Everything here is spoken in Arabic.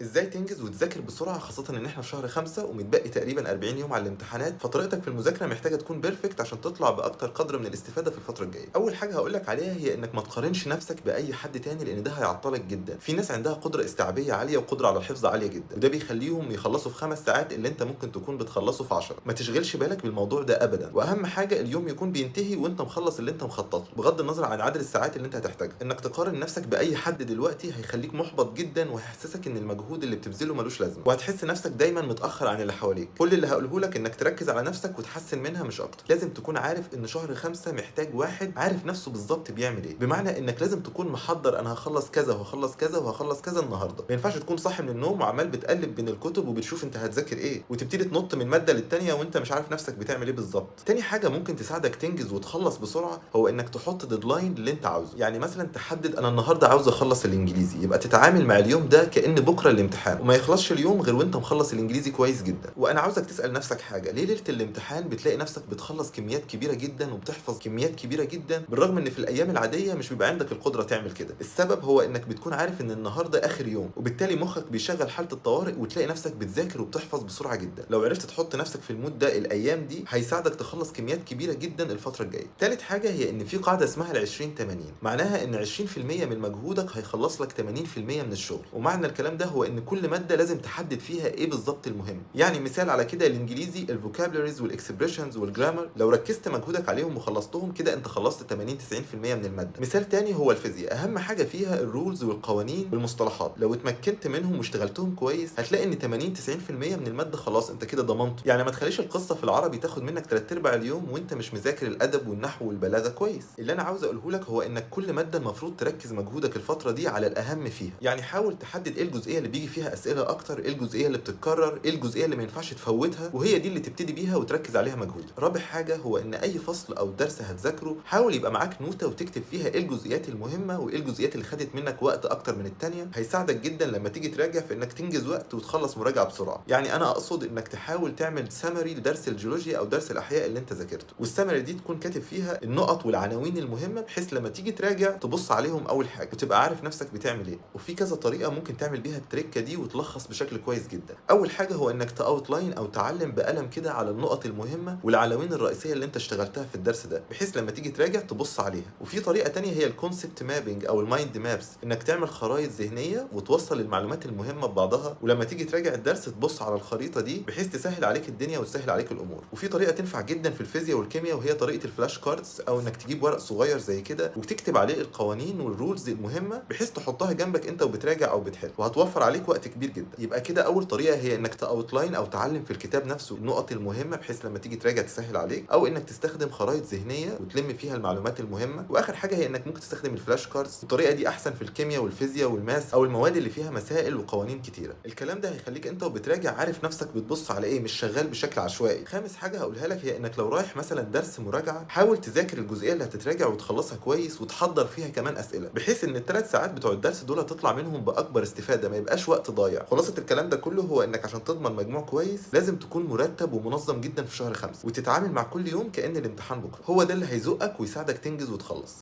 ازاي تنجز وتذاكر بسرعه، خاصه ان احنا في شهر 5 ومتبقي تقريبا 40 يوم على الامتحانات، فطريقتك في المذاكره محتاجه تكون بيرفكت عشان تطلع باكتر قدر من الاستفاده في الفتره الجايه. اول حاجه هقول لك عليها هي انك ما تقارنش نفسك باي حد تاني، لان ده هيعطلك جدا. في ناس عندها قدره استيعابيه عاليه وقدره على الحفظ عاليه جدا، وده بيخليهم يخلصوا في 5 ساعات اللي انت ممكن تكون بتخلصه في 10. ما تشغلش بالك بالموضوع ده ابدا، واهم حاجه اليوم يكون بينتهي وانت مخلص اللي انت مخطط له، بغض النظر عن عدد الساعات اللي انت هتحتاجها. انك تقارن نفسك باي حد دلوقتي هيخليك محبط جدا، وهيحسسك ان المجهود اللي بتبذله ملوش لازمه، وهتحس نفسك دايما متاخر عن اللي حواليك. كل اللي هقوله لك انك تركز على نفسك وتحسن منها مش اكتر. لازم تكون عارف ان شهر 5 محتاج واحد عارف نفسه بالظبط بيعمل ايه، بمعنى انك لازم تكون محضر انا هخلص كذا وهخلص كذا وهخلص كذا النهارده. ما ينفعش تكون صاحي من النوم وعمال بتقلب بين الكتب وبتشوف انت هتذاكر ايه، وتبتدي تنط من ماده للتانيه وانت مش عارف نفسك بتعمل ايه بالظبط. تاني حاجه ممكن تساعدك تنجز وتخلص بسرعه هو انك تحط ديدلاين اللي انت عاوزه. يعني مثلا تحدد انا النهارده عاوز اخلص الانجليزي، يبقى تتعامل مع اليوم ده كأن بكره الامتحان، وما يخلصش اليوم غير وانت مخلص الانجليزي كويس جدا. وانا عاوزك تسأل نفسك حاجه، ليه ليله الامتحان بتلاقي نفسك بتخلص كميات كبيره جدا وبتحفظ كميات كبيره جدا، بالرغم ان في الايام العاديه مش بيبقى عندك القدره تعمل كده؟ السبب هو انك بتكون عارف ان النهارده اخر يوم، وبالتالي مخك بيشغل حاله الطوارئ وتلاقي نفسك بتذاكر وبتحفظ بسرعه جدا. لو عرفت تحط نفسك في المود ده الايام دي هيساعدك تخلص كميات كبيره جدا الفتره الجايه. تالت حاجه هي ان في قاعده اسمها ال 20 80، معناها ان 20% من مجهودك هيخلص لك 80% من الشغل. ومعنى الكلام ده هو ان كل ماده لازم تحدد فيها ايه بالظبط المهم. يعني مثال على كده الانجليزي، الفوكابلريز والاكسبريشنز والجرامر، لو ركزت مجهودك عليهم وخلصتهم كده انت خلصت 80 90% من الماده. مثال تاني هو الفيزياء، اهم حاجه فيها الرولز والقوانين والمصطلحات، لو اتمكنت منهم واشتغلتهم كويس هتلاقي ان 80 90% من الماده خلاص انت كده ضمنته. يعني ما تخليش القصه في العربي تاخد منك 3/4 اليوم وانت مش مذاكر الادب والنحو والبلاغه كويس. اللي انا عاوز اقوله لك هو انك كل ماده المفروض تركز مجهودك الفتره دي على الاهم فيها. يعني حاول تحدد ايه الجزئيه اللي بيجي فيها اسئله اكتر، ايه الجزئيه اللي بتتكرر، ايه الجزئيه اللي ما ينفعش تفوتها، وهي دي اللي تبتدي بيها وتركز عليها مجهودك. رابع حاجه هو ان اي فصل او درس هتذاكره حاول يبقى معاك نوته وتكتب فيها ايه الجزئيات المهمه وايه الجزئيات اللي خدت منك وقت اكتر من الثانيه. هيساعدك جدا لما تيجي تراجع في انك تنجز وقت وتخلص مراجعه بسرعه. يعني انا اقصد انك تحاول تعمل سمري لدرس الجيولوجيا او درس الاحياء اللي انت ذاكرته، والسمري دي تكون كاتب فيها النقط والعناوين المهمه، بحيث لما تيجي تراجع تبص عليهم اول حاجه وتبقى عارف نفسك بتعمل ايه. وفي كذا طريقه ممكن تعمل بيها التريكه دي وتلخص بشكل كويس جدا. اول حاجه هو انك تاوتلاين او تعلم بقلم كده على النقط المهمه والعناوين الرئيسيه اللي انت اشتغلتها في الدرس ده، بحيث لما تيجي تراجع تبص عليها. وفي طريقه تانية هي الكونسبت مابينج او المايند مابس، انك تعمل خرائط ذهنيه وتوصل المعلومات المهمه ببعضها، ولما تيجي تراجع الدرس تبص على الخريطه دي بحيث تسهل عليك الدنيا وتسهل عليك الامور. وفي طريقه تنفع جدا في الفيزياء والكيمياء وهي طريقه الفلاش كاردز، او انك تجيب ورق صغير زي كده وتكتب عليه القوانين والرولز المهمه بحيث تحطها جنبك انت وبتراجع او بتحل، وهتوفر عليك وقت كبير جدا. يبقى كده اول طريقه هي انك تاوتلاين او تعلم في الكتاب نفسه النقط المهمه بحيث لما تيجي تراجع تسهل عليك، او انك تستخدم خرائط ذهنيه وتلم فيها المعلومات المهمه. واخر حاجه هي انك ممكن تستخدم الفلاش كاردز، الطريقه دي احسن في الكيمياء والفيزياء والماس او المواد اللي فيها مسائل وقوانين كتيره. الكلام ده هيخليك انت وبتراجع عارف نفسك بتبص على ايه، مش شغال بشكل عشوائي. خامس حاجه هقولها لك هي انك لو رايح مثلا درس مراجعه حاول تذاكر الجزئيه اللي هتتراجع وتخلصها كويس وتحضر فيها كمان اسئله، بحيث ان ال3 ساعات بتوع الدرس دول تطلع منهم باكبر استفاده، ما يبقاش وقت ضايع. خلاصه الكلام ده كله هو انك عشان تضمن مجموع كويس لازم تكون مرتب ومنظم جدا في شهر 5 وتتعامل مع كل يوم كأن الامتحان بكره. هو ده اللي هيزقك ويساعدك تنجز وتخلص.